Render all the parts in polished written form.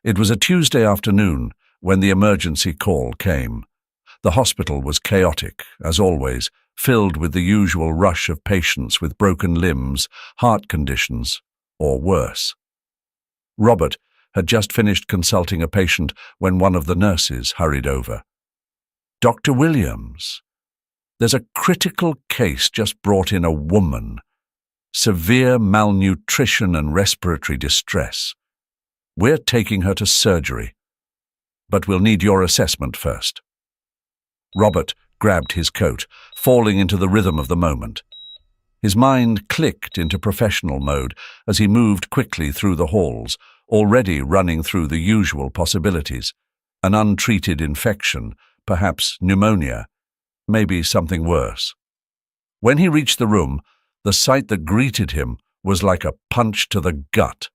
It was a Tuesday afternoon when the emergency call came. The hospital was chaotic, as always, filled with the usual rush of patients with broken limbs, heart conditions, or worse. Robert had just finished consulting a patient when one of the nurses hurried over. "Dr. Williams, there's a critical case just brought in, a woman. Severe malnutrition and respiratory distress. We're taking her to surgery, but we'll need your assessment first." Robert grabbed his coat, falling into the rhythm of the moment. His mind clicked into professional mode as he moved quickly through the halls, already running through the usual possibilities. An untreated infection, perhaps pneumonia, maybe something worse. When he reached the room, the sight that greeted him was like a punch to the gut.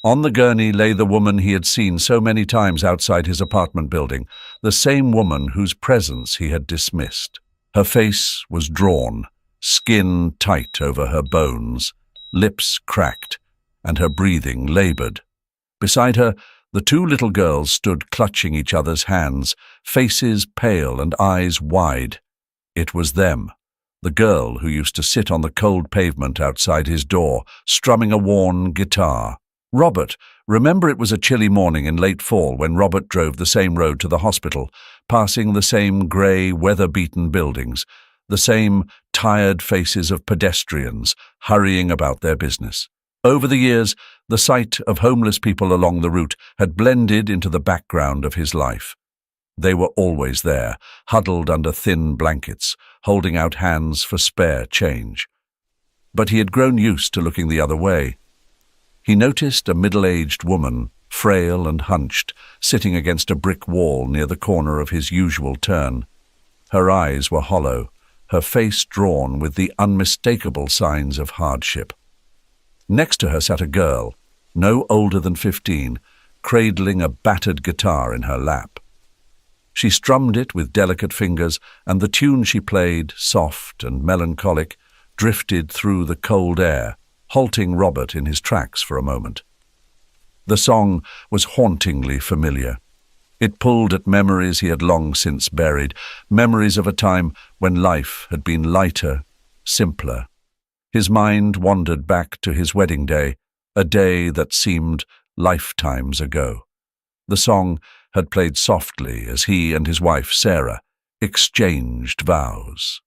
On the gurney lay the woman he had seen so many times outside his apartment building, the same woman whose presence he had dismissed. Her face was drawn, skin tight over her bones, lips cracked, and her breathing labored. Beside her, the two little girls stood clutching each other's hands, faces pale and eyes wide. It was them, the girl who used to sit on the cold pavement outside his door, strumming a worn guitar. Robert, remember, it was a chilly morning in late fall when Robert drove the same road to the hospital, passing the same grey, weather-beaten buildings, the same tired faces of pedestrians hurrying about their business. Over the years, the sight of homeless people along the route had blended into the background of his life. They were always there, huddled under thin blankets, holding out hands for spare change. But he had grown used to looking the other way. He noticed a middle-aged woman, frail and hunched, sitting against a brick wall near the corner of his usual turn. Her eyes were hollow, her face drawn with the unmistakable signs of hardship. Next to her sat a girl, no older than 15, cradling a battered guitar in her lap. She strummed it with delicate fingers, and the tune she played, soft and melancholic, drifted through the cold air, halting Robert in his tracks for a moment. The song was hauntingly familiar. It pulled at memories he had long since buried, memories of a time when life had been lighter, simpler. His mind wandered back to his wedding day, a day that seemed lifetimes ago. The song had played softly as he and his wife, Sarah, exchanged vows.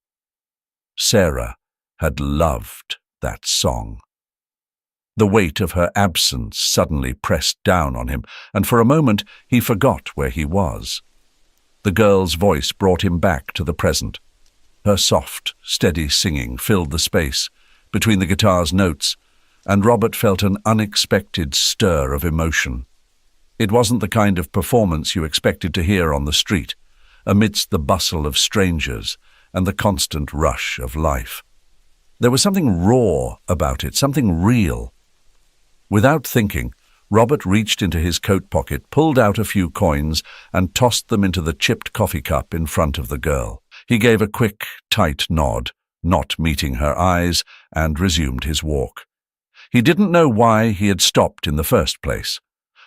Sarah had loved that song. The weight of her absence suddenly pressed down on him, and for a moment he forgot where he was. The girl's voice brought him back to the present. Her soft, steady singing filled the space between the guitar's notes, and Robert felt an unexpected stir of emotion. It wasn't the kind of performance you expected to hear on the street, amidst the bustle of strangers and the constant rush of life. There was something raw about it, something real. Without thinking, Robert reached into his coat pocket, pulled out a few coins, and tossed them into the chipped coffee cup in front of the girl. He gave a quick, tight nod, not meeting her eyes, and resumed his walk. He didn't know why he had stopped in the first place.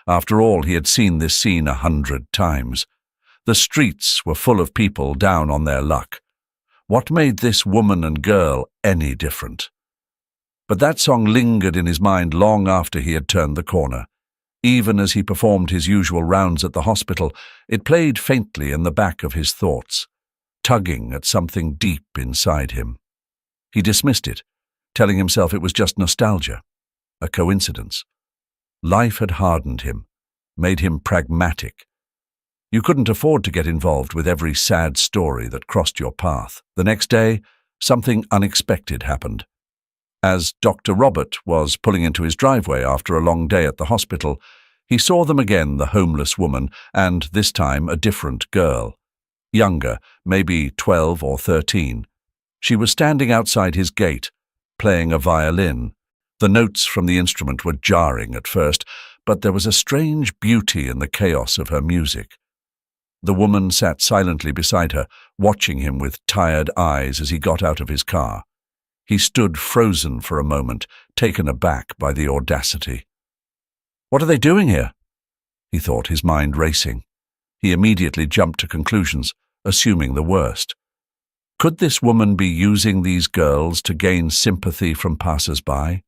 After all, he had seen this scene 100 times. The streets were full of people down on their luck. What made this woman and girl any different? But that song lingered in his mind long after he had turned the corner. Even as he performed his usual rounds at the hospital, it played faintly in the back of his thoughts, tugging at something deep inside him. He dismissed it, telling himself it was just nostalgia, a coincidence. Life had hardened him, made him pragmatic. You couldn't afford to get involved with every sad story that crossed your path. The next day, something unexpected happened. As Dr. Robert was pulling into his driveway after a long day at the hospital, he saw them again, the homeless woman, and this time a different girl. Younger, maybe 12 or 13. She was standing outside his gate, playing a violin. The notes from the instrument were jarring at first, but there was a strange beauty in the chaos of her music. The woman sat silently beside her, watching him with tired eyes as he got out of his car. He stood frozen for a moment, taken aback by the audacity. "What are they doing here?" he thought, his mind racing. He immediately jumped to conclusions, assuming the worst. Could this woman be using these girls to gain sympathy from passers-by?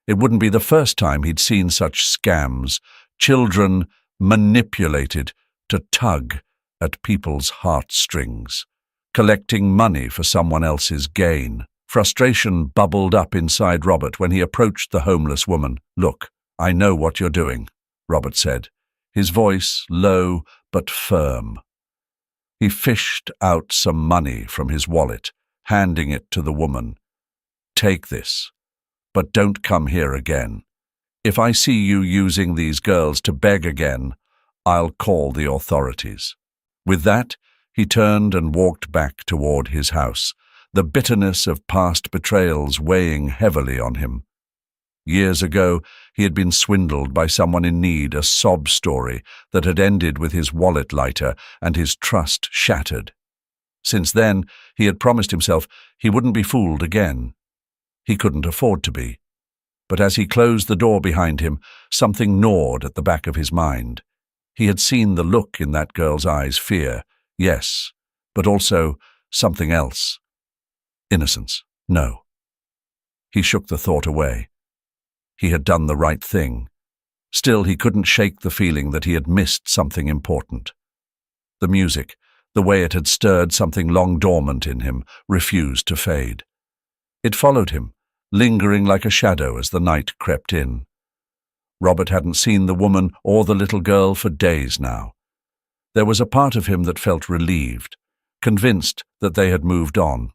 It wouldn't be the first time he'd seen such scams, children manipulated to tug at people's heartstrings, collecting money for someone else's gain. Frustration bubbled up inside Robert when he approached the homeless woman. "Look, I know what you're doing," Robert said, his voice low but firm. He fished out some money from his wallet, handing it to the woman. "Take this, but don't come here again. If I see you using these girls to beg again, I'll call the authorities." With that, he turned and walked back toward his house, the bitterness of past betrayals weighing heavily on him. Years ago, he had been swindled by someone in need, a sob story that had ended with his wallet lighter and his trust shattered. Since then, he had promised himself he wouldn't be fooled again. He couldn't afford to be. But as he closed the door behind him, something gnawed at the back of his mind. He had seen the look in that girl's eyes, fear, yes, but also something else. Innocence, no. He shook the thought away. He had done the right thing. Still, he couldn't shake the feeling that he had missed something important. The music, the way it had stirred something long dormant in him, refused to fade. It followed him, lingering like a shadow as the night crept in. Robert hadn't seen the woman or the little girl for days now. There was a part of him that felt relieved, convinced that they had moved on,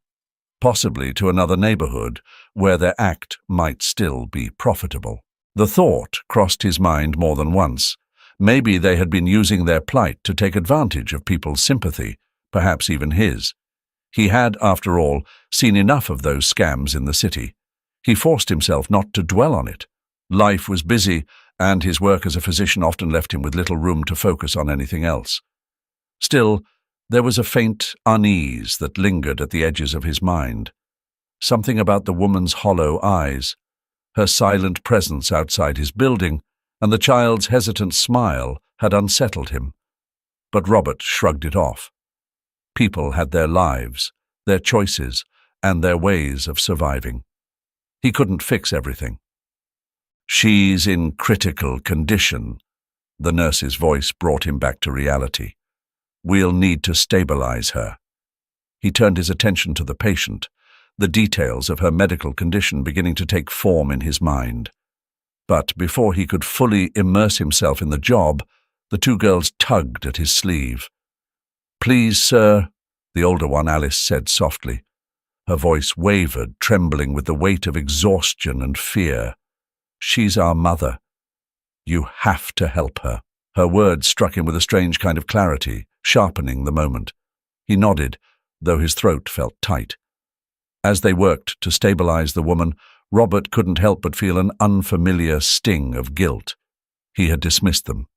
possibly to another neighborhood where their act might still be profitable. The thought crossed his mind more than once. Maybe they had been using their plight to take advantage of people's sympathy, perhaps even his. He had, after all, seen enough of those scams in the city. He forced himself not to dwell on it. Life was busy, and his work as a physician often left him with little room to focus on anything else. Still, there was a faint unease that lingered at the edges of his mind. Something about the woman's hollow eyes, her silent presence outside his building, and the child's hesitant smile had unsettled him. But Robert shrugged it off. People had their lives, their choices, and their ways of surviving. He couldn't fix everything. "She's in critical condition," the nurse's voice brought him back to reality. "We'll need to stabilize her." He turned his attention to the patient, the details of her medical condition beginning to take form in his mind. But before he could fully immerse himself in the job, the two girls tugged at his sleeve. "Please, sir," the older one, Alice, said softly. Her voice wavered, trembling with the weight of exhaustion and fear. "She's our mother. You have to help her." Her words struck him with a strange kind of clarity, sharpening the moment. He nodded, though his throat felt tight. As they worked to stabilize the woman, Robert couldn't help but feel an unfamiliar sting of guilt. He had dismissed them.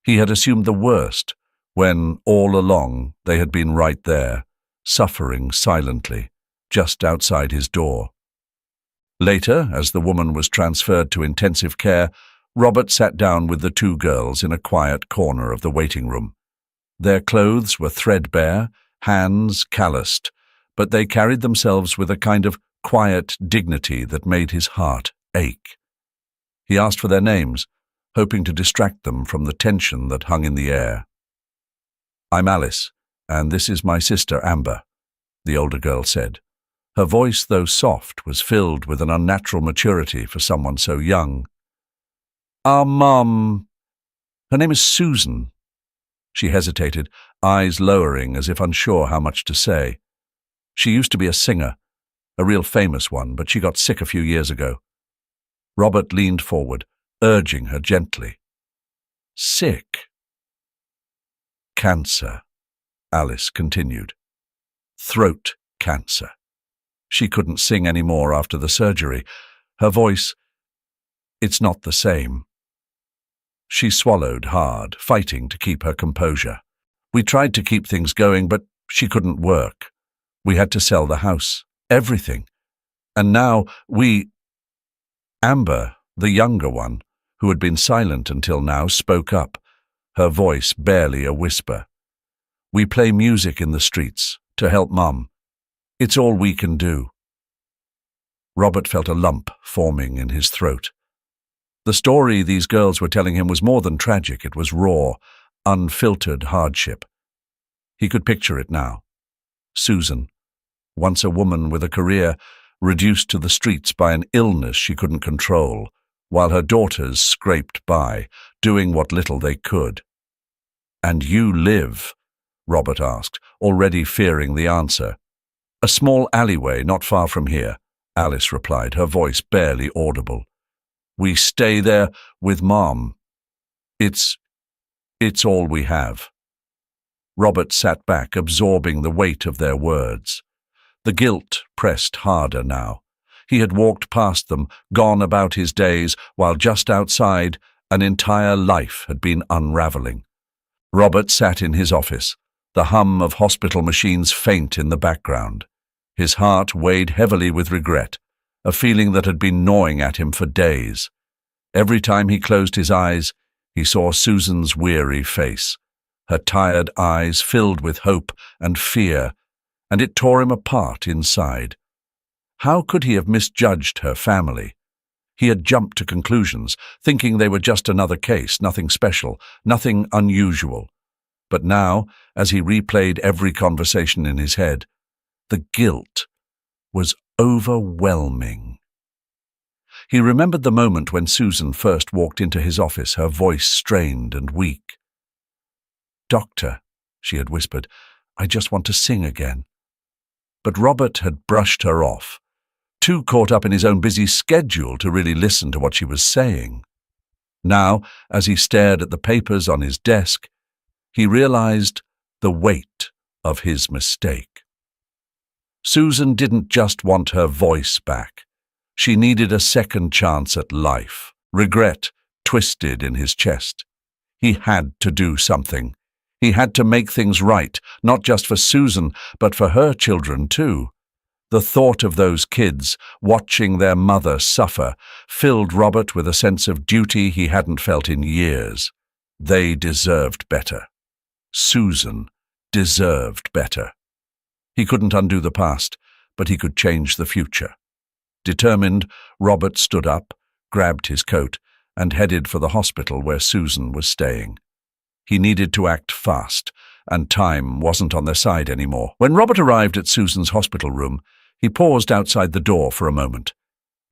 He had assumed the worst, when, all along, they had been right there, suffering silently, just outside his door. Later, as the woman was transferred to intensive care, Robert sat down with the two girls in a quiet corner of the waiting room. Their clothes were threadbare, hands calloused, but they carried themselves with a kind of quiet dignity that made his heart ache. He asked for their names, hoping to distract them from the tension that hung in the air. "I'm Alice, and this is my sister Amber," the older girl said. Her voice, though soft, was filled with an unnatural maturity for someone so young. "Our mum, her name is Susan." She hesitated, eyes lowering as if unsure how much to say. "She used to be a singer, a real famous one, but she got sick a few years ago." Robert leaned forward, urging her gently. "Sick?" "Cancer," Alice continued. "Throat cancer. She couldn't sing any more after the surgery. Her voice, it's not the same." She swallowed hard, fighting to keep her composure. "We tried to keep things going, but she couldn't work. We had to sell the house, everything. And now Amber, the younger one, who had been silent until now, spoke up. her voice barely a whisper. "We play music in the streets to help Mum. It's all we can do." Robert felt a lump forming in his throat. The story these girls were telling him was more than tragic. It was raw, unfiltered hardship. He could picture it now. Susan, once a woman with a career, reduced to the streets by an illness she couldn't control, while her daughters scraped by, doing what little they could. "And you live?" Robert asked, already fearing the answer. "A small alleyway not far from here," Alice replied, her voice barely audible. "We stay there with Mom. It's all we have." Robert sat back, absorbing the weight of their words. The guilt pressed harder now. He had walked past them, gone about his days, while just outside, an entire life had been unraveling. Robert sat in his office, the hum of hospital machines faint in the background. His heart weighed heavily with regret, a feeling that had been gnawing at him for days. Every time he closed his eyes, he saw Susan's weary face, her tired eyes filled with hope and fear, and it tore him apart inside. How could he have misjudged her family? He had jumped to conclusions, thinking they were just another case, nothing special, nothing unusual. But now, as he replayed every conversation in his head, the guilt was overwhelming. He remembered the moment when Susan first walked into his office, her voice strained and weak. "Doctor," she had whispered, "I just want to sing again." But Robert had brushed her off, too caught up in his own busy schedule to really listen to what she was saying. Now, as he stared at the papers on his desk, he realized the weight of his mistake. Susan didn't just want her voice back. She needed a second chance at life. Regret twisted in his chest. He had to do something. He had to make things right, not just for Susan, but for her children too. The thought of those kids, watching their mother suffer, filled Robert with a sense of duty he hadn't felt in years. They deserved better. Susan deserved better. He couldn't undo the past, but he could change the future. Determined, Robert stood up, grabbed his coat, and headed for the hospital where Susan was staying. He needed to act fast, and time wasn't on their side anymore. When Robert arrived at Susan's hospital room, he paused outside the door for a moment.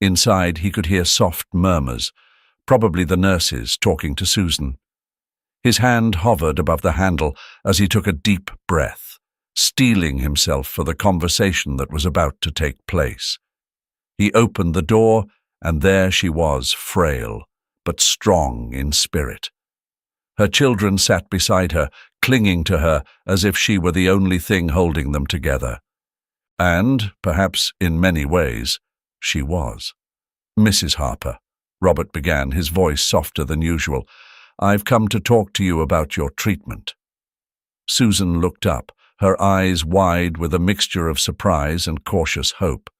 Inside, he could hear soft murmurs, probably the nurses talking to Susan. His hand hovered above the handle as he took a deep breath, steeling himself for the conversation that was about to take place. He opened the door, and there she was, frail, but strong in spirit. Her children sat beside her, clinging to her as if she were the only thing holding them together. And, perhaps in many ways, she was. "Mrs. Harper," Robert began, his voice softer than usual, "I've come to talk to you about your treatment." Susan looked up, her eyes wide with a mixture of surprise and cautious hope.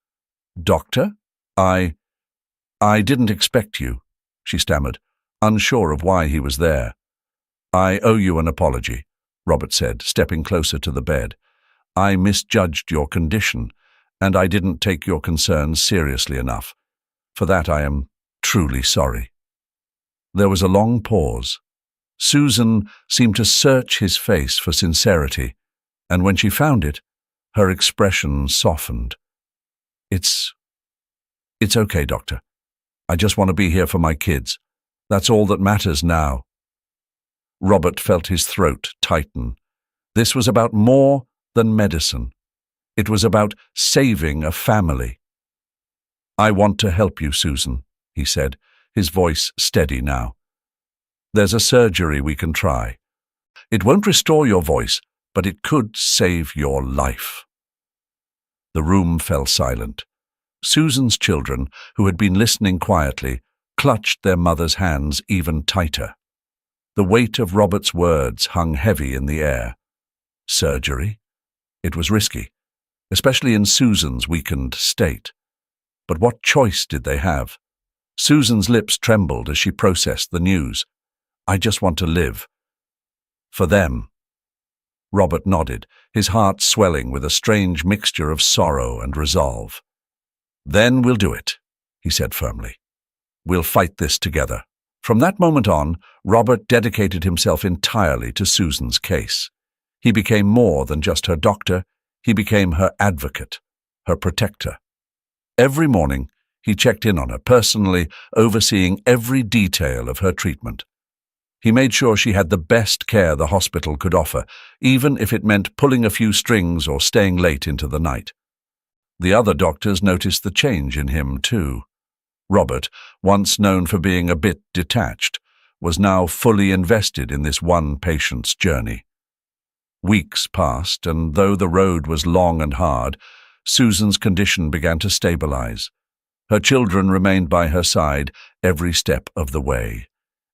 "Doctor? I didn't expect you," she stammered, unsure of why he was there. "I owe you an apology," Robert said, stepping closer to the bed. "I misjudged your condition, and I didn't take your concerns seriously enough. For that I am truly sorry." There was a long pause. Susan seemed to search his face for sincerity, and when she found it, her expression softened. It's okay, Doctor. I just want to be here for my kids. That's all that matters now." Robert felt his throat tighten. This was about more than medicine. It was about saving a family. "I want to help you, Susan," he said, his voice steady now. "There's a surgery we can try. It won't restore your voice, but it could save your life." The room fell silent. Susan's children, who had been listening quietly, clutched their mother's hands even tighter. The weight of Robert's words hung heavy in the air. Surgery? It was risky, especially in Susan's weakened state. But what choice did they have? Susan's lips trembled as she processed the news. "I just want to live. For them. Robert nodded, his heart swelling with a strange mixture of sorrow and resolve. "Then we'll do it," he said firmly. "We'll fight this together." From that moment on, Robert dedicated himself entirely to Susan's case. He became more than just her doctor, he became her advocate, her protector. Every morning, he checked in on her personally, overseeing every detail of her treatment. He made sure she had the best care the hospital could offer, even if it meant pulling a few strings or staying late into the night. The other doctors noticed the change in him, too. Robert, once known for being a bit detached, was now fully invested in this one patient's journey. Weeks passed, and though the road was long and hard, Susan's condition began to stabilize. Her children remained by her side every step of the way,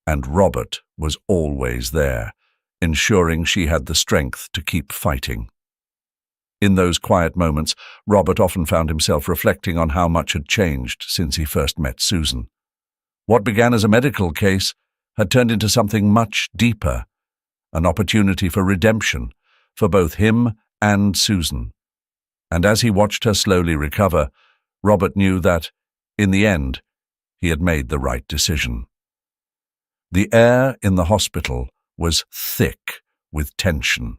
and Robert was always there, ensuring she had the strength to keep fighting. In those quiet moments, Robert often found himself reflecting on how much had changed since he first met Susan. What began as a medical case had turned into something much deeper, an opportunity for redemption for both him and Susan. And as he watched her slowly recover, Robert knew that, in the end, he had made the right decision. The air in the hospital was thick with tension.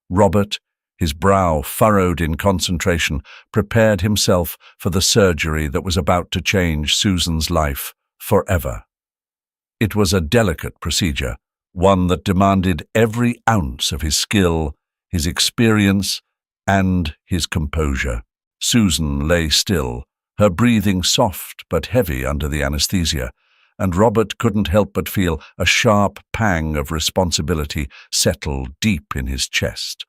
Robert, his brow furrowed in concentration, prepared himself for the surgery that was about to change Susan's life forever. It was a delicate procedure, one that demanded every ounce of his skill, his experience, and his composure. Susan lay still, her breathing soft but heavy under the anesthesia, and Robert couldn't help but feel a sharp pang of responsibility settle deep in his chest.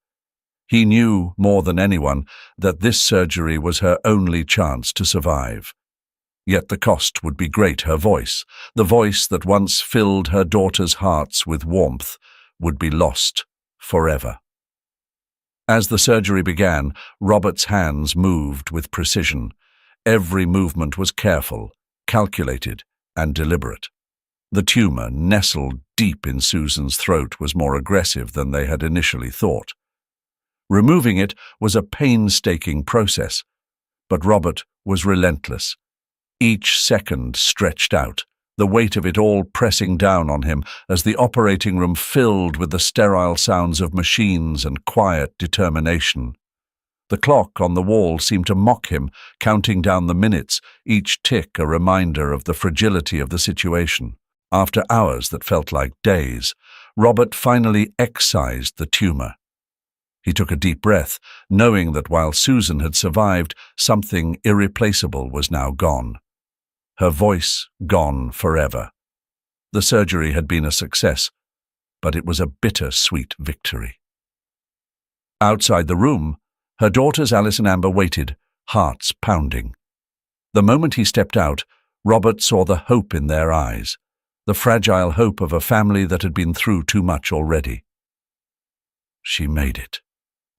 He knew more than anyone that this surgery was her only chance to survive. Yet the cost would be great. Her voice, the voice that once filled her daughters' hearts with warmth, would be lost forever. As the surgery began, Robert's hands moved with precision. Every movement was careful, calculated, and deliberate. The tumor, nestled deep in Susan's throat, was more aggressive than they had initially thought. Removing it was a painstaking process, but Robert was relentless. Each second stretched out, the weight of it all pressing down on him as the operating room filled with the sterile sounds of machines and quiet determination. The clock on the wall seemed to mock him, counting down the minutes, each tick a reminder of the fragility of the situation. After hours that felt like days, Robert finally excised the tumor. He took a deep breath, knowing that while Susan had survived, something irreplaceable was now gone. Her voice gone forever. The surgery had been a success, but it was a bitter-sweet victory. Outside the room, her daughters Alice and Amber waited, hearts pounding. The moment he stepped out, Robert saw the hope in their eyes, the fragile hope of a family that had been through too much already. "She made it,"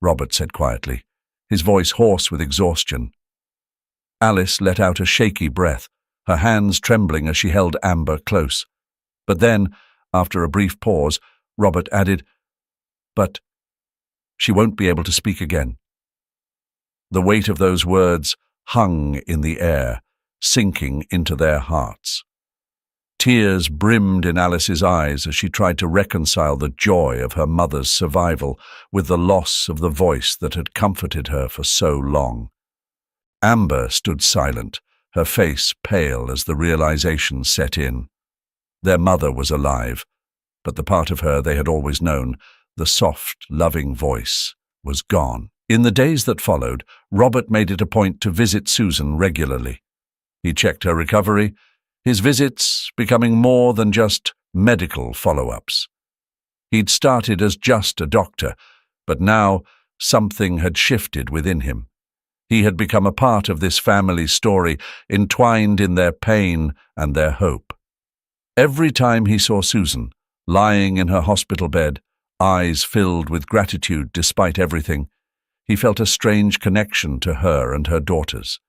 Robert said quietly, his voice hoarse with exhaustion. Alice let out a shaky breath, her hands trembling as she held Amber close. But then, after a brief pause, Robert added, "But she won't be able to speak again." The weight of those words hung in the air, sinking into their hearts. Tears brimmed in Alice's eyes as she tried to reconcile the joy of her mother's survival with the loss of the voice that had comforted her for so long. Amber stood silent, her face pale as the realization set in. Their mother was alive, but the part of her they had always known, the soft, loving voice, was gone. In the days that followed, Robert made it a point to visit Susan regularly. He checked her recovery, his visits becoming more than just medical follow-ups. He'd started as just a doctor, but now something had shifted within him. He had become a part of this family's story, entwined in their pain and their hope. Every time he saw Susan, lying in her hospital bed, eyes filled with gratitude despite everything, he felt a strange connection to her and her daughters.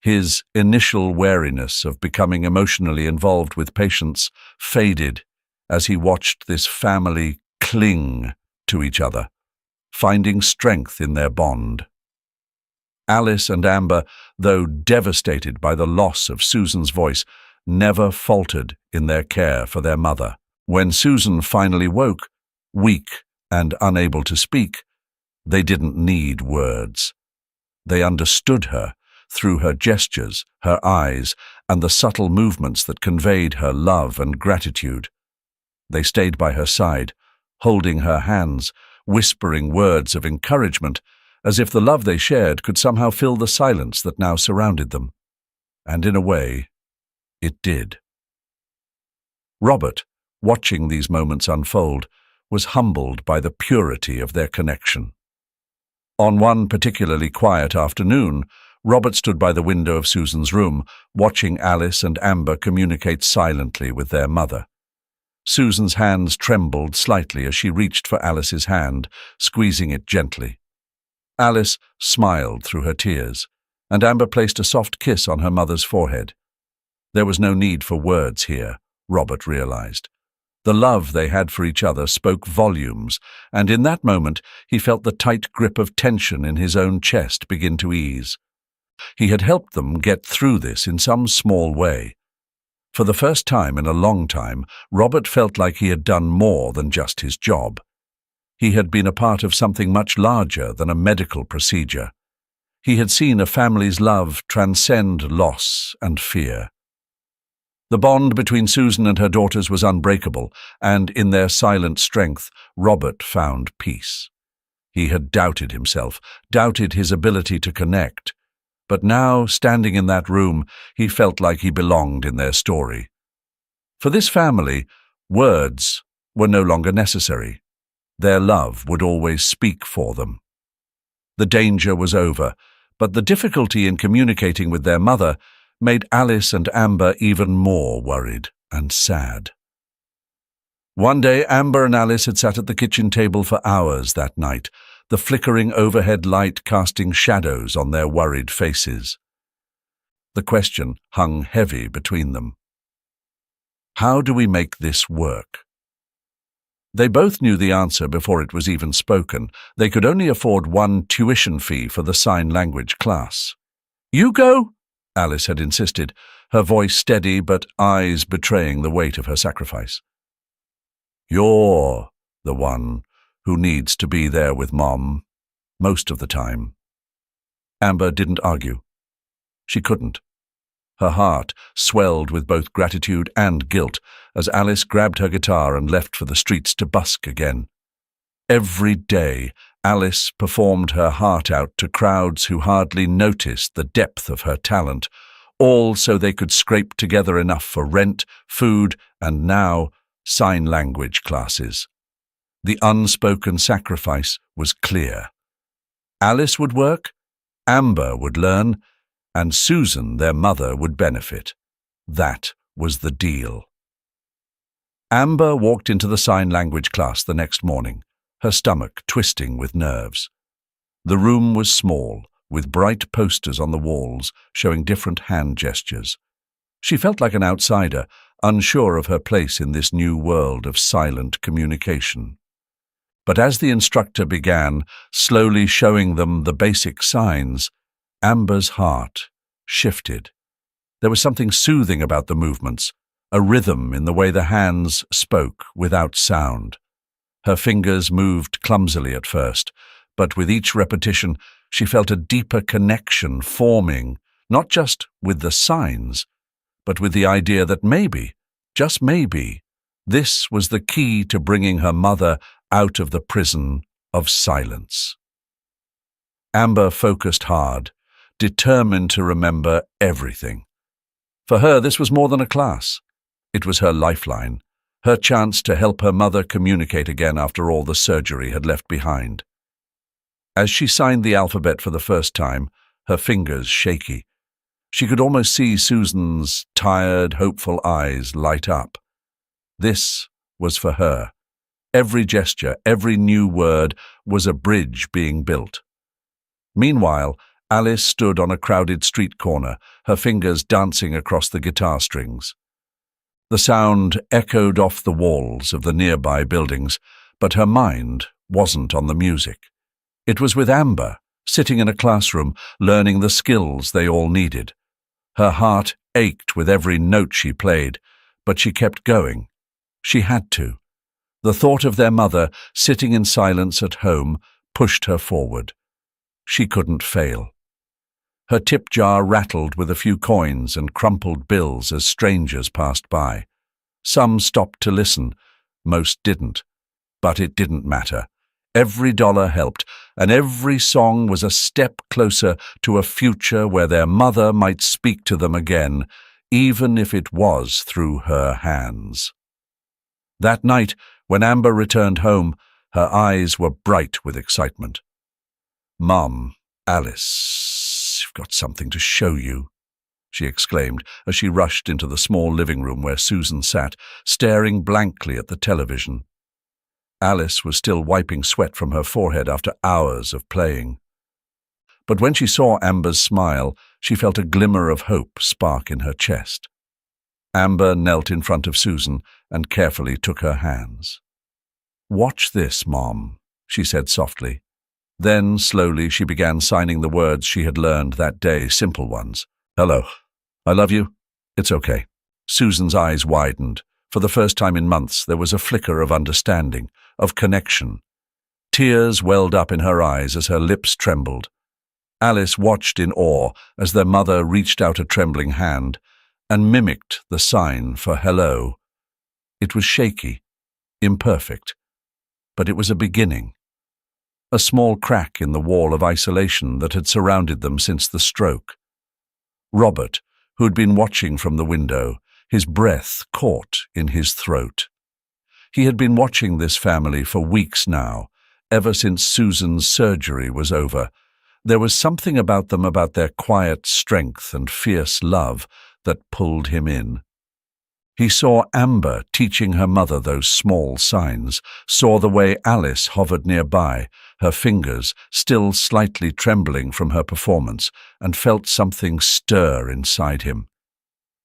His initial wariness of becoming emotionally involved with patients faded as he watched this family cling to each other, finding strength in their bond. Alice and Amber, though devastated by the loss of Susan's voice, never faltered in their care for their mother. When Susan finally woke, weak and unable to speak, they didn't need words. They understood her through her gestures, her eyes, and the subtle movements that conveyed her love and gratitude. They stayed by her side, holding her hands, whispering words of encouragement, as if the love they shared could somehow fill the silence that now surrounded them. And in a way, it did. Robert, watching these moments unfold, was humbled by the purity of their connection. On one particularly quiet afternoon, Robert stood by the window of Susan's room, watching Alice and Amber communicate silently with their mother. Susan's hands trembled slightly as she reached for Alice's hand, squeezing it gently. Alice smiled through her tears, and Amber placed a soft kiss on her mother's forehead. There was no need for words here, Robert realized. The love they had for each other spoke volumes, and in that moment he felt the tight grip of tension in his own chest begin to ease. He had helped them get through this in some small way. For the first time in a long time, Robert felt like he had done more than just his job. He had been a part of something much larger than a medical procedure. He had seen a family's love transcend loss and fear. The bond between Susan and her daughters was unbreakable, and in their silent strength, Robert found peace. He had doubted himself, doubted his ability to connect. But now, standing in that room, he felt like he belonged in their story. For this family, words were no longer necessary. Their love would always speak for them. The danger was over, but the difficulty in communicating with their mother made Alice and Amber even more worried and sad. One day, Amber and Alice had sat at the kitchen table for hours that night, the flickering overhead light casting shadows on their worried faces. The question hung heavy between them. How do we make this work? They both knew the answer before it was even spoken. They could only afford one tuition fee for the sign language class. "You go," Alice had insisted, her voice steady but eyes betraying the weight of her sacrifice. "You're the one who needs to be there with Mom most of the time." Amber didn't argue. She couldn't. Her heart swelled with both gratitude and guilt as Alice grabbed her guitar and left for the streets to busk again. Every day, Alice performed her heart out to crowds who hardly noticed the depth of her talent, all so they could scrape together enough for rent, food, and now sign language classes. The unspoken sacrifice was clear. Alice would work, Amber would learn, and Susan, their mother, would benefit. That was the deal. Amber walked into the sign language class the next morning, her stomach twisting with nerves. The room was small, with bright posters on the walls showing different hand gestures. She felt like an outsider, unsure of her place in this new world of silent communication. But as the instructor began, slowly showing them the basic signs, Amber's heart shifted. There was something soothing about the movements, a rhythm in the way the hands spoke without sound. Her fingers moved clumsily at first, but with each repetition she felt a deeper connection forming, not just with the signs, but with the idea that maybe, just maybe, this was the key to bringing her mother out of the prison of silence. Amber focused hard, determined to remember everything. For her, this was more than a class. It was her lifeline, her chance to help her mother communicate again after all the surgery had left behind. As she signed the alphabet for the first time, her fingers shaky, she could almost see Susan's tired, hopeful eyes light up. This was for her. Every gesture, every new word was a bridge being built. Meanwhile, Alice stood on a crowded street corner, her fingers dancing across the guitar strings. The sound echoed off the walls of the nearby buildings, But her mind wasn't on the music. It was with Amber, sitting in a classroom, learning the skills they all needed. Her heart ached with every note she played, but she kept going. She had to. The thought of their mother sitting in silence at home pushed her forward. She couldn't fail. Her tip jar rattled with a few coins and crumpled bills as strangers passed by. Some stopped to listen, most didn't. But it didn't matter. Every dollar helped, and every song was a step closer to a future where their mother might speak to them again, even if it was through her hands. That night, when Amber returned home, her eyes were bright with excitement. "Mum, Alice, I've got something to show you," she exclaimed as she rushed into the small living room where Susan sat, staring blankly at the television. Alice was still wiping sweat from her forehead after hours of playing. But when she saw Amber's smile, she felt a glimmer of hope spark in her chest. Amber knelt in front of Susan and carefully took her hands. "Watch this, Mom," she said softly. Then, slowly, she began signing the words she had learned that day, simple ones. "Hello. I love you. It's okay." Susan's eyes widened. For the first time in months, there was a flicker of understanding, of connection. Tears welled up in her eyes as her lips trembled. Alice watched in awe as their mother reached out a trembling hand and mimicked the sign for hello. It was shaky, imperfect, but it was a beginning. A small crack in the wall of isolation that had surrounded them since the stroke. Robert, who'd been watching from the window, his breath caught in his throat. He had been watching this family for weeks now, ever since Susan's surgery was over. There was something about them, about their quiet strength and fierce love, that pulled him in. He saw Amber teaching her mother those small signs, saw the way Alice hovered nearby, her fingers still slightly trembling from her performance, and felt something stir inside him.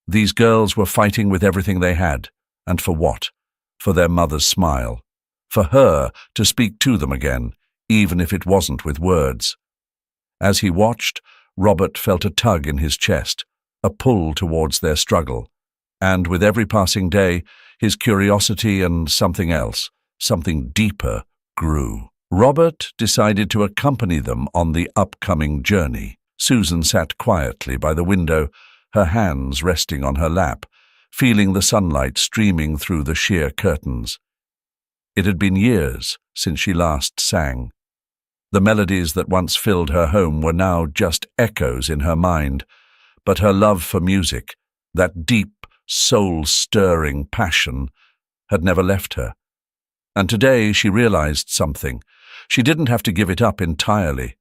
These girls were fighting with everything they had, and for what? For their mother's smile. For her to speak to them again, even if it wasn't with words. As he watched, Robert felt a tug in his chest, a pull towards their struggle, and with every passing day, his curiosity and something else, something deeper, grew. Robert decided to accompany them on the upcoming journey. Susan sat quietly by the window, her hands resting on her lap, feeling the sunlight streaming through the sheer curtains. It had been years since she last sang. The melodies that once filled her home were now just echoes in her mind, but her love for music, that deep, soul-stirring passion, had never left her. And today she realized something. She didn't have to give it up entirely.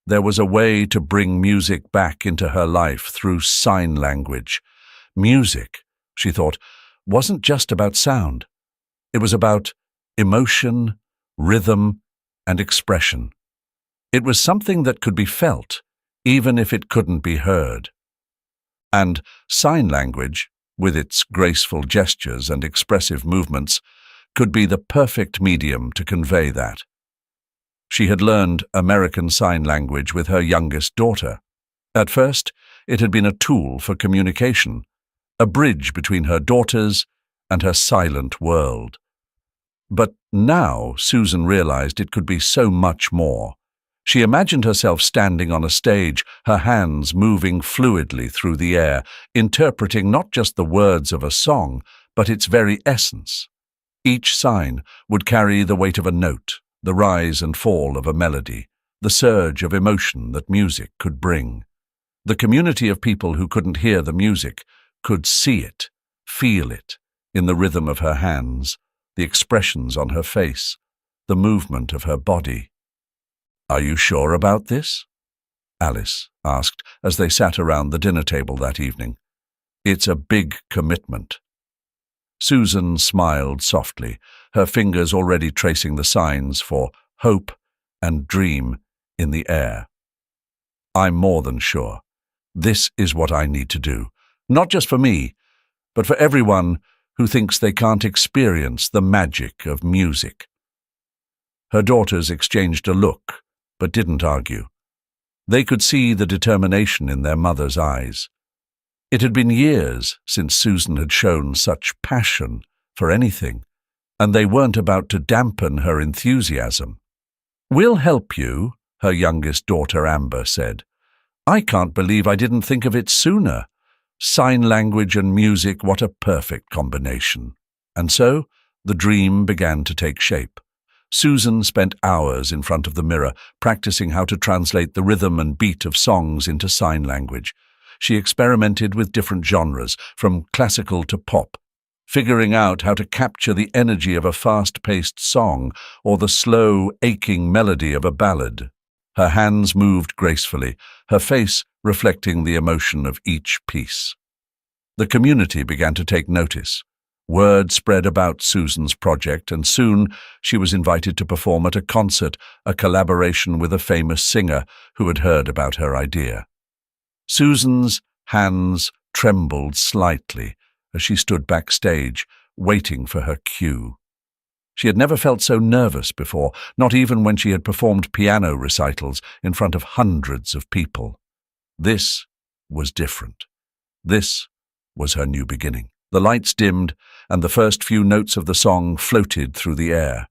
There was a way to bring music back into her life through sign language. Music, she thought, wasn't just about sound. It was about emotion, rhythm, and expression. It was something that could be felt, even if it couldn't be heard. And sign language, with its graceful gestures and expressive movements, could be the perfect medium to convey that. She had learned American Sign Language with her youngest daughter. At first, it had been a tool for communication, a bridge between her daughters and her silent world. But now Susan realized it could be so much more. She imagined herself standing on a stage, her hands moving fluidly through the air, interpreting not just the words of a song, but its very essence. Each sign would carry the weight of a note, the rise and fall of a melody, the surge of emotion that music could bring. The community of people who couldn't hear the music could see it, feel it, in the rhythm of her hands, the expressions on her face, the movement of her body. "Are you sure about this?" Alice asked as they sat around the dinner table that evening. "It's a big commitment." Susan smiled softly, her fingers already tracing the signs for hope and dream in the air. "I'm more than sure. This is what I need to do, not just for me, but for everyone who thinks they can't experience the magic of music." Her daughters exchanged a look, but didn't argue. They could see the determination in their mother's eyes. It had been years since Susan had shown such passion for anything, and they weren't about to dampen her enthusiasm. "We'll help you," her youngest daughter Amber said. "I can't believe I didn't think of it sooner. Sign language and music, what a perfect combination." And so the dream began to take shape. Susan spent hours in front of the mirror, practicing how to translate the rhythm and beat of songs into sign language. She experimented with different genres, from classical to pop, figuring out how to capture the energy of a fast-paced song or the slow, aching melody of a ballad. Her hands moved gracefully, her face reflecting the emotion of each piece. The community began to take notice. Word spread about Susan's project, and soon she was invited to perform at a concert, a collaboration with a famous singer who had heard about her idea. Susan's hands trembled slightly as she stood backstage, waiting for her cue. She had never felt so nervous before, not even when she had performed piano recitals in front of hundreds of people. This was different. This was her new beginning. The lights dimmed, and the first few notes of the song floated through the air.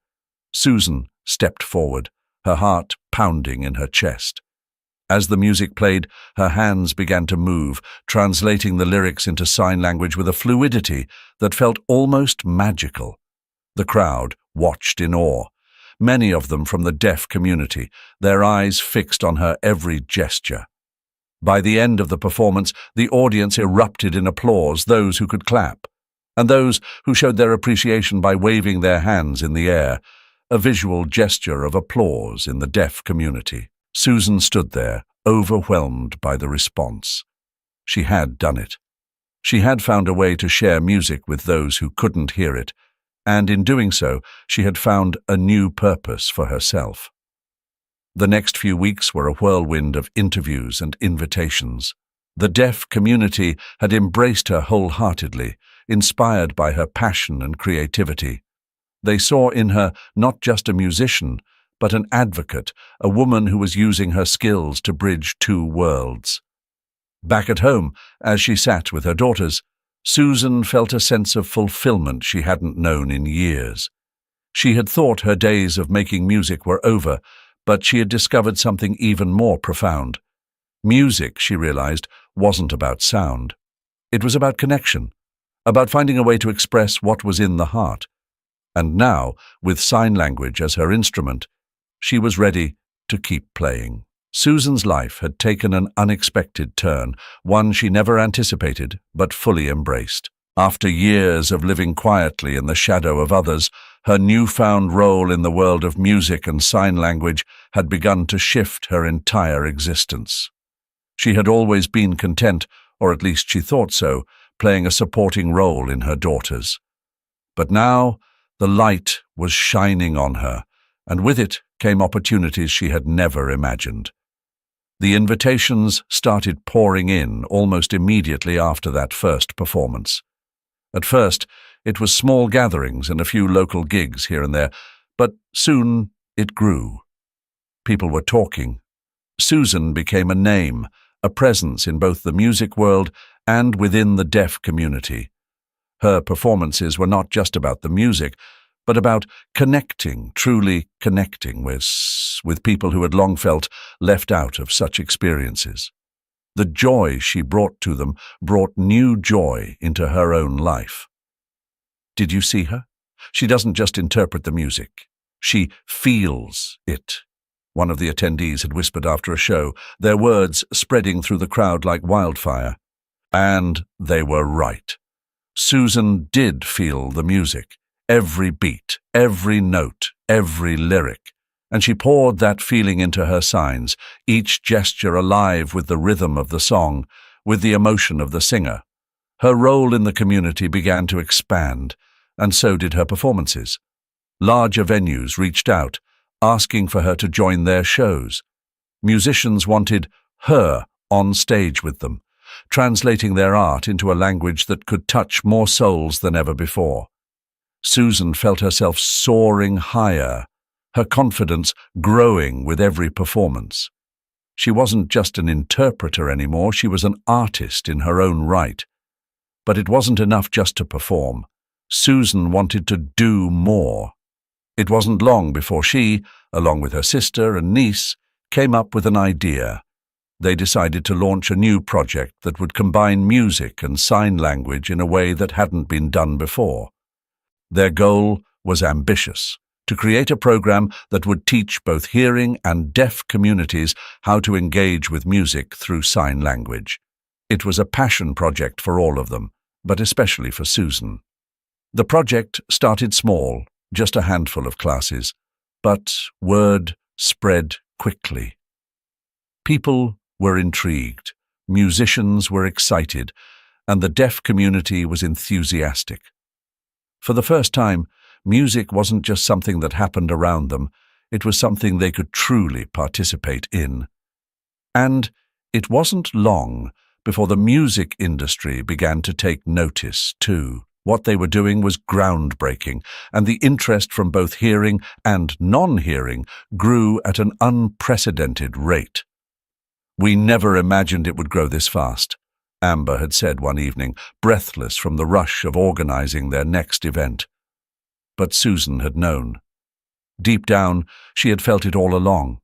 Susan stepped forward, her heart pounding in her chest. As the music played, her hands began to move, translating the lyrics into sign language with a fluidity that felt almost magical. The crowd watched in awe, many of them from the deaf community, their eyes fixed on her every gesture. By the end of the performance, the audience erupted in applause, those who could clap, and those who showed their appreciation by waving their hands in the air, a visual gesture of applause in the deaf community. Susan stood there, overwhelmed by the response. She had done it. She had found a way to share music with those who couldn't hear it, and in doing so, she had found a new purpose for herself. The next few weeks were a whirlwind of interviews and invitations. The deaf community had embraced her wholeheartedly, inspired by her passion and creativity. They saw in her not just a musician, but an advocate, a woman who was using her skills to bridge two worlds. Back at home, as she sat with her daughters, Susan felt a sense of fulfillment she hadn't known in years. She had thought her days of making music were over, but she had discovered something even more profound. Music, she realized, wasn't about sound. It was about connection, about finding a way to express what was in the heart. And now, with sign language as her instrument, she was ready to keep playing. Susan's life had taken an unexpected turn, one she never anticipated but fully embraced. After years of living quietly in the shadow of others, her newfound role in the world of music and sign language had begun to shift her entire existence. She had always been content, or at least she thought so, playing a supporting role in her daughters. But now the light was shining on her, and with it came opportunities she had never imagined. The invitations started pouring in almost immediately after that first performance. At first, it was small gatherings and a few local gigs here and there, but soon it grew. People were talking. Susan became a name, a presence in both the music world and within the deaf community. Her performances were not just about the music, but about connecting, truly connecting with people who had long felt left out of such experiences. The joy she brought to them brought new joy into her own life. Did you see her? She doesn't just interpret the music. She feels it, one of the attendees had whispered after a show, their words spreading through the crowd like wildfire. And they were right. Susan did feel the music, every beat, every note, every lyric. And she poured that feeling into her signs, each gesture alive with the rhythm of the song, with the emotion of the singer. Her role in the community began to expand, and so did her performances. Larger venues reached out, asking for her to join their shows. Musicians wanted her on stage with them, translating their art into a language that could touch more souls than ever before. Susan felt herself soaring higher, her confidence growing with every performance. She wasn't just an interpreter anymore, she was an artist in her own right. But it wasn't enough just to perform. Susan wanted to do more. It wasn't long before she, along with her sister and niece, came up with an idea. They decided to launch a new project that would combine music and sign language in a way that hadn't been done before. Their goal was ambitious: to create a program that would teach both hearing and deaf communities how to engage with music through sign language. It was a passion project for all of them, but especially for Susan. The project started small, just a handful of classes, but word spread quickly. People were intrigued, musicians were excited, and the deaf community was enthusiastic. For the first time, music wasn't just something that happened around them, it was something they could truly participate in. And it wasn't long before the music industry began to take notice, too. What they were doing was groundbreaking, and the interest from both hearing and non-hearing grew at an unprecedented rate. "We never imagined it would grow this fast," Amber had said one evening, breathless from the rush of organizing their next event. But Susan had known. Deep down, she had felt it all along.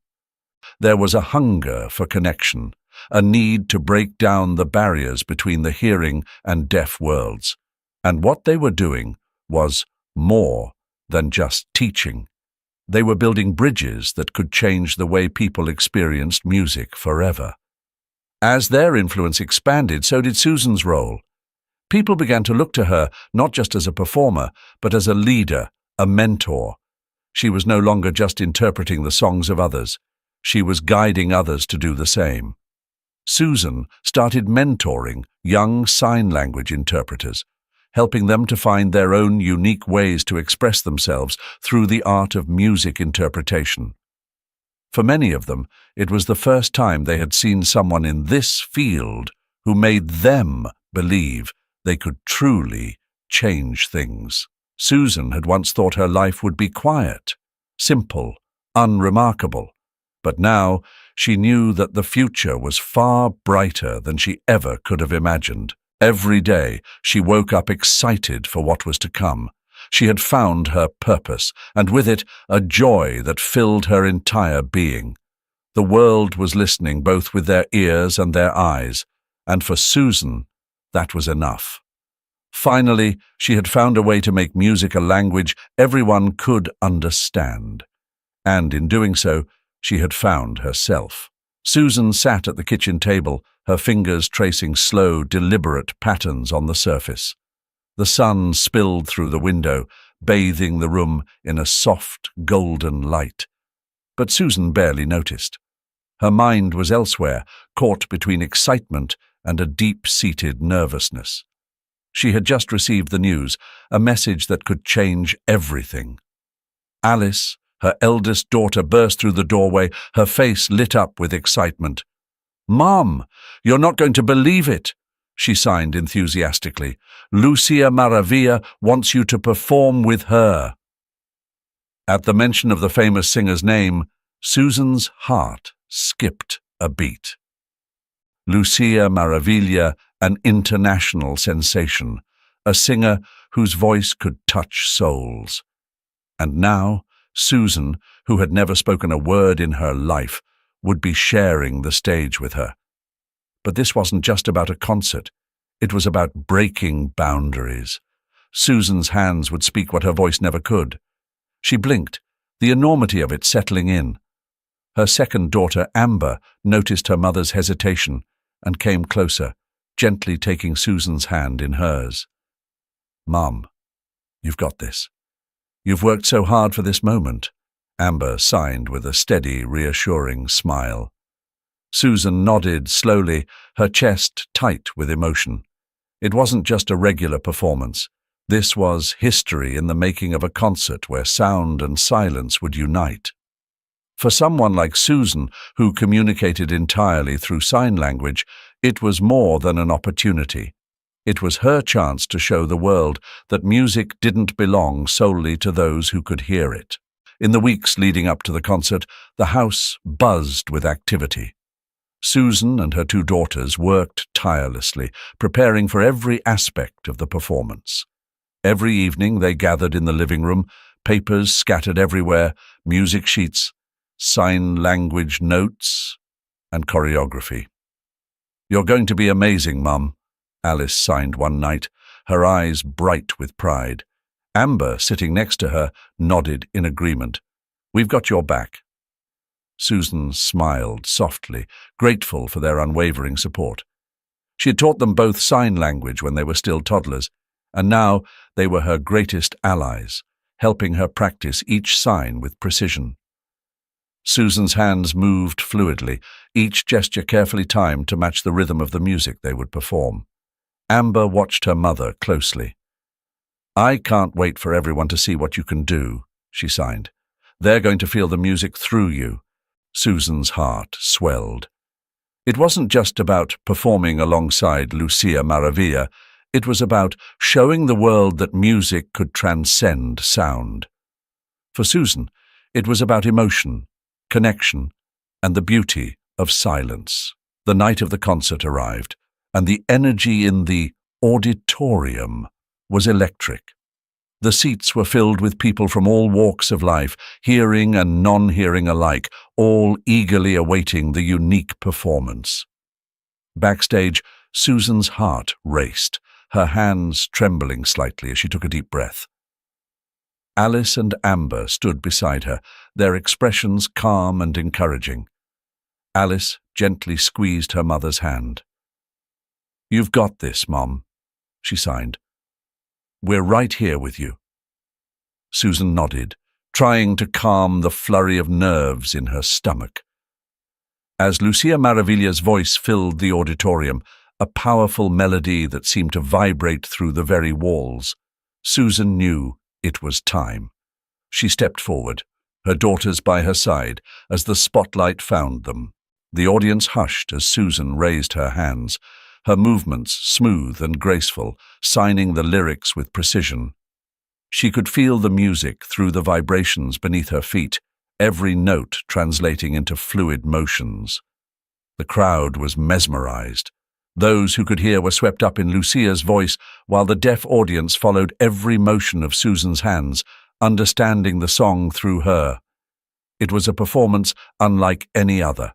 There was a hunger for connection, a need to break down the barriers between the hearing and deaf worlds. And what they were doing was more than just teaching. They were building bridges that could change the way people experienced music forever. As their influence expanded, so did Susan's role. People began to look to her not just as a performer, but as a leader, a mentor. She was no longer just interpreting the songs of others. She was guiding others to do the same. Susan started mentoring young sign language interpreters, helping them to find their own unique ways to express themselves through the art of music interpretation. For many of them, it was the first time they had seen someone in this field who made them believe they could truly change things. Susan had once thought her life would be quiet, simple, unremarkable, but now she knew that the future was far brighter than she ever could have imagined. Every day, she woke up excited for what was to come. She had found her purpose, and with it, a joy that filled her entire being. The world was listening both with their ears and their eyes, and for Susan, that was enough. Finally, she had found a way to make music a language everyone could understand. And in doing so, she had found herself. Susan sat at the kitchen table, her fingers tracing slow, deliberate patterns on the surface. The sun spilled through the window, bathing the room in a soft, golden light. But Susan barely noticed. Her mind was elsewhere, caught between excitement and a deep-seated nervousness. She had just received the news, a message that could change everything. Alice, her eldest daughter, burst through the doorway, her face lit up with excitement. "Mom, you're not going to believe it," she signed enthusiastically. "Lucia Maravilla wants you to perform with her." At the mention of the famous singer's name, Susan's heart skipped a beat. Lucia Maravilla, an international sensation, a singer whose voice could touch souls. And now, Susan, who had never spoken a word in her life, would be sharing the stage with her. But this wasn't just about a concert. It was about breaking boundaries. Susan's hands would speak what her voice never could. She blinked, the enormity of it settling in. Her second daughter, Amber, noticed her mother's hesitation and came closer, gently taking Susan's hand in hers. "Mom, you've got this. You've worked so hard for this moment," Amber signed with a steady, reassuring smile. Susan nodded slowly, her chest tight with emotion. It wasn't just a regular performance. This was history in the making of a concert where sound and silence would unite. For someone like Susan, who communicated entirely through sign language, it was more than an opportunity. It was her chance to show the world that music didn't belong solely to those who could hear it. In the weeks leading up to the concert, the house buzzed with activity. Susan and her two daughters worked tirelessly, preparing for every aspect of the performance. Every evening they gathered in the living room, papers scattered everywhere, music sheets, sign language notes, and choreography. "You're going to be amazing, Mum," Alice signed one night, her eyes bright with pride. Amber, sitting next to her, nodded in agreement. "We've got your back." Susan smiled softly, grateful for their unwavering support. She had taught them both sign language when they were still toddlers, and now they were her greatest allies, helping her practice each sign with precision. Susan's hands moved fluidly, each gesture carefully timed to match the rhythm of the music they would perform. Amber watched her mother closely. "I can't wait for everyone to see what you can do," she signed. "They're going to feel the music through you." Susan's heart swelled. It wasn't just about performing alongside Lucia Maravilla. It was about showing the world that music could transcend sound. For Susan, it was about emotion, connection, and the beauty of silence. The night of the concert arrived, and the energy in the auditorium was electric. The seats were filled with people from all walks of life, hearing and non-hearing alike, all eagerly awaiting the unique performance. Backstage, Susan's heart raced, her hands trembling slightly as she took a deep breath. Alice and Amber stood beside her, their expressions calm and encouraging. Alice gently squeezed her mother's hand. "You've got this, Mom," she signed. "We're right here with you." Susan nodded, trying to calm the flurry of nerves in her stomach. As Lucia Maravilla's voice filled the auditorium, a powerful melody that seemed to vibrate through the very walls, Susan knew it was time. She stepped forward, her daughters by her side, as the spotlight found them. The audience hushed as Susan raised her hands, her movements smooth and graceful, signing the lyrics with precision. She could feel the music through the vibrations beneath her feet, every note translating into fluid motions. The crowd was mesmerized. Those who could hear were swept up in Lucia's voice, while the deaf audience followed every motion of Susan's hands, understanding the song through her. It was a performance unlike any other.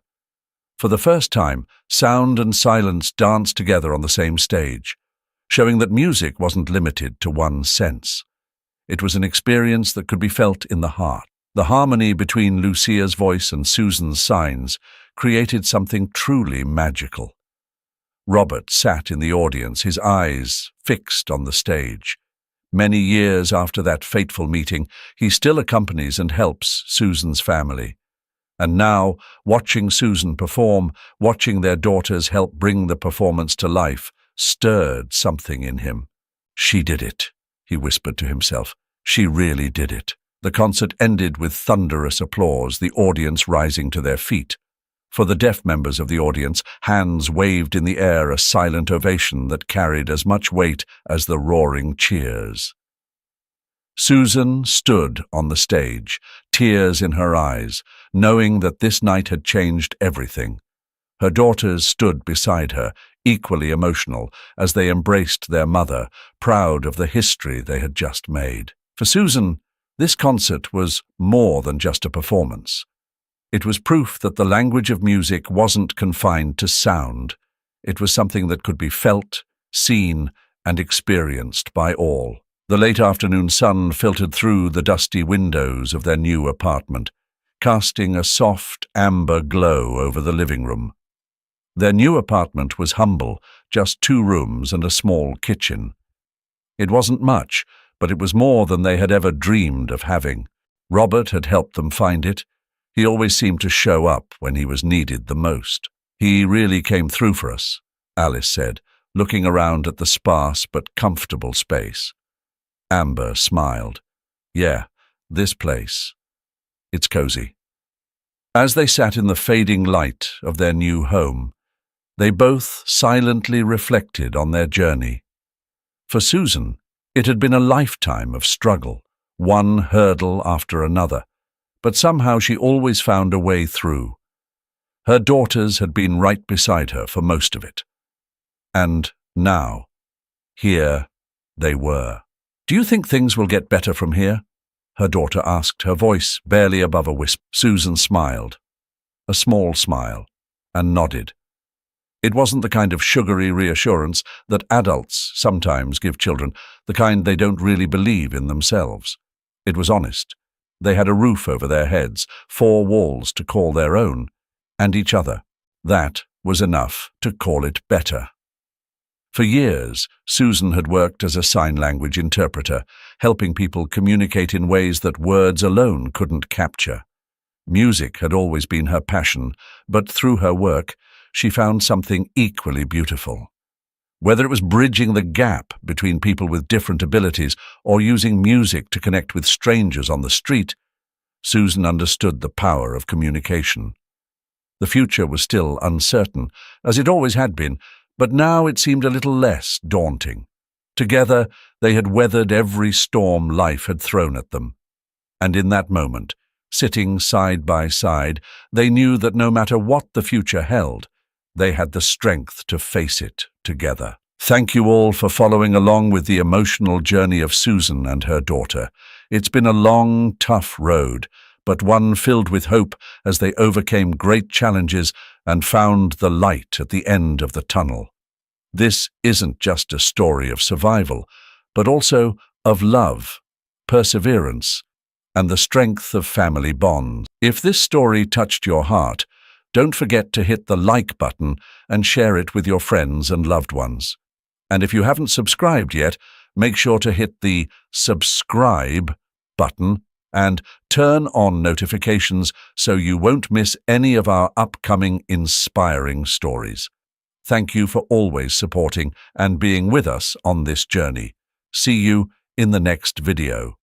For the first time, sound and silence danced together on the same stage, showing that music wasn't limited to one sense. It was an experience that could be felt in the heart. The harmony between Lucia's voice and Susan's signs created something truly magical. Robert sat in the audience, his eyes fixed on the stage. Many years after that fateful meeting, he still accompanies and helps Susan's family. And now, watching Susan perform, watching their daughters help bring the performance to life, stirred something in him. "She did it," he whispered to himself. "She really did it." The concert ended with thunderous applause, the audience rising to their feet. For the deaf members of the audience, hands waved in the air, a silent ovation that carried as much weight as the roaring cheers. Susan stood on the stage, tears in her eyes, knowing that this night had changed everything. Her daughters stood beside her, equally emotional, as they embraced their mother, proud of the history they had just made. For Susan, this concert was more than just a performance. It was proof that the language of music wasn't confined to sound. It was something that could be felt, seen, and experienced by all. The late afternoon sun filtered through the dusty windows of their new apartment, casting a soft amber glow over the living room. Their new apartment was humble, just 2 rooms and a small kitchen. It wasn't much, but it was more than they had ever dreamed of having. Robert had helped them find it. He always seemed to show up when he was needed the most. "He really came through for us," Alice said, looking around at the sparse but comfortable space. Amber smiled. "Yeah, this place. It's cozy." As they sat in the fading light of their new home, they both silently reflected on their journey. For Susan, it had been a lifetime of struggle, one hurdle after another. but somehow she always found a way through. Her daughters had been right beside her for most of it. And now, here they were. "Do you think things will get better from here?" her daughter asked, her voice barely above a whisper. Susan smiled, a small smile, and nodded. It wasn't the kind of sugary reassurance that adults sometimes give children, the kind they don't really believe in themselves. It was honest. They had a roof over their heads, 4 walls to call their own, and each other. That was enough to call it better. For years, Susan had worked as a sign language interpreter, helping people communicate in ways that words alone couldn't capture. Music had always been her passion, but through her work, she found something equally beautiful. Whether it was bridging the gap between people with different abilities or using music to connect with strangers on the street, Susan understood the power of communication. The future was still uncertain, as it always had been, but now it seemed a little less daunting. Together, they had weathered every storm life had thrown at them. And in that moment, sitting side by side, they knew that no matter what the future held, they had the strength to face it together. Thank you all for following along with the emotional journey of Susan and her daughter. It's been a long, tough road, but one filled with hope as they overcame great challenges and found the light at the end of the tunnel. This isn't just a story of survival, but also of love, perseverance, and the strength of family bonds. If this story touched your heart, don't forget to hit the like button and share it with your friends and loved ones. And if you haven't subscribed yet, make sure to hit the subscribe button and turn on notifications so you won't miss any of our upcoming inspiring stories. Thank you for always supporting and being with us on this journey. See you in the next video.